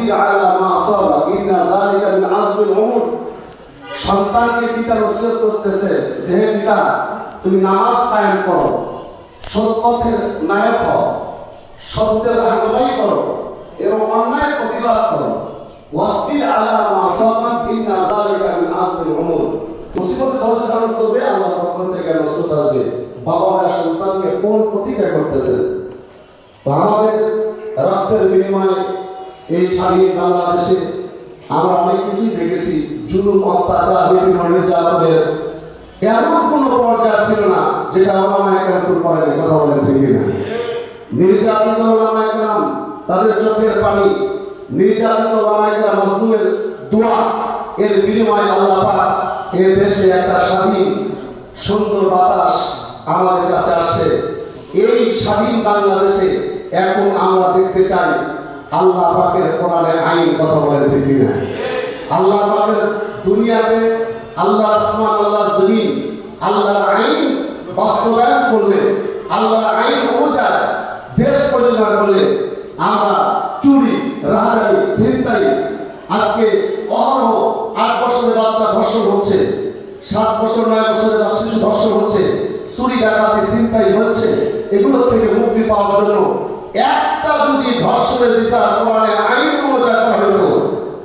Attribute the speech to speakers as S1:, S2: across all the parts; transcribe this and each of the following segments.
S1: ওয়াসবির আলা মা আসাবা ইন্না যালিকা মিন আযমিল উমুর। সন্তানকে পিতা নসিহত করতেছে যে হে পিতা, তুমি নামাজ কায়েম করো, সৎ পথের নায়ক হও, সত্যের রাহনুমাই করো এবং অন্যায় প্রতিবাদ করো। ওয়াসবির আলা মা আসাবা ইন্না যালিকা মিন আযমিল উমুর। মুসিবতে ধৈর্য ধারণ করবে, আল্লাহর পক্ষ থেকে নসরত আসবে। বাবারা সন্তানকে কোন প্রতিজ্ঞা করতেছেন? তো আমাদের রক্তের বিনিময়ে এই স্বাধীন বাংলাদেশে আমরা অনেক কিছুই দেখেছি। জুলুম, অত্যাচার, বিভিন্ন নির্যাতনের এমন কোন পর্যায়ে ছিল না যেটা ওলামায়ে কেরাম করেনি। কথা বলেন ঠিক না? নির্যাতিত ওলামায়ে কেরাম তাদের চোখের পানি, নির্যাতিত ওলামায়ে কেরাম মাজলুমের দোয়া, এর বিনিময়ে আল্লাহ পাক এই দেশে একটা স্বাধীন সুন্দর বাতাস আমাদের কাছে আসছে। এই স্বাধীন বাংলাদেশে এখন আমরা দেখতে চাই আল্লাহ পাকের কোরআনের আইন। কথা বলেন ঠিক না? আল্লাহ পাকের দুনিয়াতে আল্লাহ আসমান, আল্লাহ জমিন, আল্লাহর আইন বাস্তবায়ন করলে, আল্লাহর আইন অনুযায়ী দেশ পরিচালনা করলে আমরা চুরি, রাহাজানি, ছিনতাই, আজকে অহরহ 8 বছরের বাচ্চা ধর্ষণ হচ্ছে, 7 বছর 9 বছরের শিশু ধর্ষণ হচ্ছে, চুরি, ডাকাতি, ছিনতাই হচ্ছে, এগুলো থেকে মুক্তি পাওয়ার জন্য একটা যদি ধর্ষণের বিচার কোরআনের আইন অনুযায়ী করা হতো,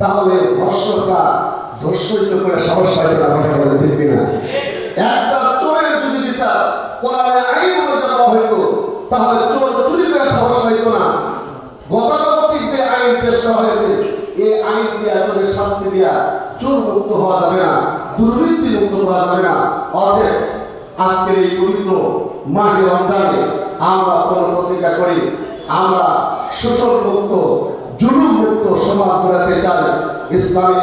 S1: তাহলে ধর্ষকরা ধর্ষিত করে সাহস পাইত না। কথা বলে ঠিক না? একটা চোরের যদি বিচার কোরআনের আইন অনুযায়ী করা হতো, তাহলে চোর চুরি করে সাহস পাইত না। গতানুগতিক যে আইন পেশ করা হয়েছে, এই আইন দিয়ে চোরের শাস্তি দিয়া চোর মুক্ত হওয়া যাবে না, দুর্নীতি মুক্ত করা যাবে না। অতএব আজকের এই পবিত্র মাহে রমজানে আমরা কোন প্রতিজ্ঞা করি? আমরা শোষণ মুক্ত, জুলুম মুক্ত সমাজ গড়তে চাই। ইসলামিক